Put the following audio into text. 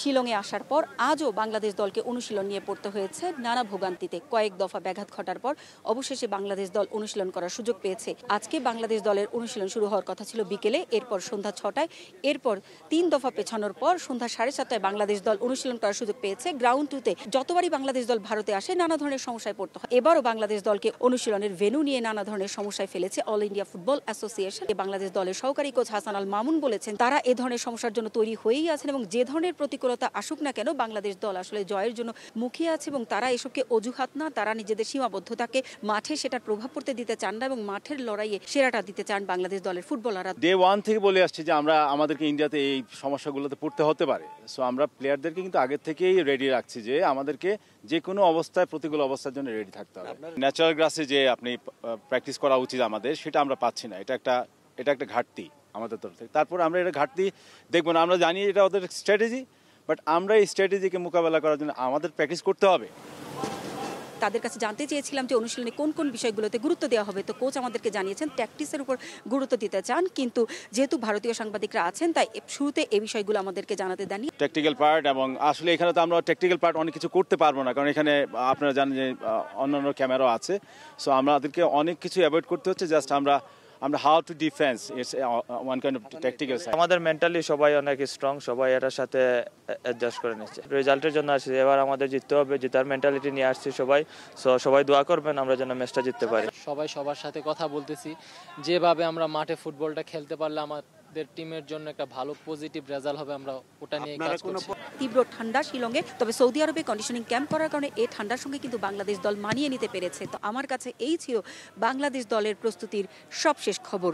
শিলংয়ে আসার পর আজও বাংলাদেশ দলকে অনুশীলন নিয়ে পড়তে হয়েছে নানা ভোগান্তিতে। কয়েক দফা ব্যাঘাত ঘটার পর অবশেষে বাংলাদেশ দল অনুশীলন করার সুযোগ পেয়েছে। আজকে বাংলাদেশ দলের অনুশীলন শুরু হওয়ার কথা ছিল বিকেলে, এরপর সন্ধ্যা 6টায়, এরপর 3 দফা পেছানোর পর সন্ধ্যা 7:30টায় বাংলাদেশ দল অনুশীলন করার সুযোগ পেয়েছে। গ্রাউন্ড 2তে যতবারই বাংলাদেশ দল ভারতে আসে নানা ধরনের সমস্যায় পড়তে হয়। এবারও বাংলাদেশ দলকে অনুশীলনের ভেন্যু নিয়ে নানা ধরনের সমস্যায় ফেলেছে all India football association. Bangladesh দলের সহকারী কোচ হাসান আল মামুন বলেছেন, তারা এ ধরনের সমস্যার জন্য তৈরি হয়েই আছেন এবং যে ধরনের প্রতিকূলতা আসুক না কেন বাংলাদেশ দল আসলে জয়ের জন্য মুখিয়ে আছে এবং তারা এসবকে অজুহাত না, তারা নিজেদের সীমাবদ্ধতাকে মাঠে সেটার প্রভাব পড়তে দিতে চান না এবং মাঠের লড়াইয়ে সেরাটা দিতে চান বাংলাদেশ দলের ফুটবলাররা। ডে 1 থেকে বলে আসছি যে আমাদেরকে ইন্ডিয়াতে এই সমস্যাগুলোতে পড়তে হতে পারে। সো আমরা প্লেয়ারদেরকে কিন্তু আগের থেকেই রেডি রাখছি যে আমাদেরকে যে কোনো অবস্থায়, প্রতিকূল অবস্থার জন্য রেডি থাকতে হবে। ন্যাচারাল গ্রাসে যে আপনি প্র্যাকটিস করা উচিত আমাদের, সেটা আমরা পাচ্ছি না। এটা একটা ঘাটতি আমাদের তরফ থেকে। তারপর আমরা এটা ঘাটতি দেখবো না, আমরা জানি এটা ওদের স্ট্র্যাটেজি, বাট আমরা এই স্ট্র্যাটেজিকে মোকাবেলা করার জন্য আমাদের প্র্যাকটিস করতে হবে। তাদের কাছে জানতে চেয়েছিলাম যে অনুশীলনে কোন কোন বিষয়গুলোতে গুরুত্ব দেওয়া হবে, তো কোচ আমাদেরকে জানিয়েছেন প্র্যাকটিসের উপর গুরুত্ব দিতে চান, কিন্তু যেহেতু ভারতীয় সাংবাদিকরা আছেন তাই শুরুতে এই বিষয়গুলো আমাদেরকে জানাতে দেননি। টেকনিক্যাল পার্ট, এবং আসলে এখানে তো আমরা টেকনিক্যাল পার্ট অনেক কিছু করতে পারবো না, কারণ এখানে আপনারা জানেন যে অন্যান্য ক্যামেরাও আছে। সো আমাদেরকে অনেক কিছু অ্যাভয়েড করতে হচ্ছে। জাস্ট আমরা how to defence, it's one kind of technical side. আমাদের মেন্টালি সবাই অনেক স্ট্রং, সবাই এর সাথে অ্যাডজাস্ট করে নিচ্ছে। রেজাল্টের জন্য আসছে, এবার আমাদের জিততে হবে, জেতার মেন্টালিটি নিয়ে আসছে সবাই। সবাই দোয়া করবেন আমরা যেন ম্যাচটা জিততে পারি। সবাই সবার সাথে কথা বলতেছি, যেভাবে আমরা মাঠে ফুটবলটা খেলতে পারলে আমাদের টিমের জন্য একটা ভালো পজিটিভ রেজাল্ট হবে, আমরা ওটা নিয়ে কাজ করছি। তীব্র ঠান্ডা শিলংয়ে, তবে সৌদি আরবে কন্ডিশনিং ক্যাম্প করার কারণে এই ঠান্ডার সঙ্গে কিন্তু বাংলাদেশ দল মানিয়ে নিতে পেরেছে। তো আমার কাছে এই ছিল বাংলাদেশ দলের প্রস্তুতির সবশেষ খবর।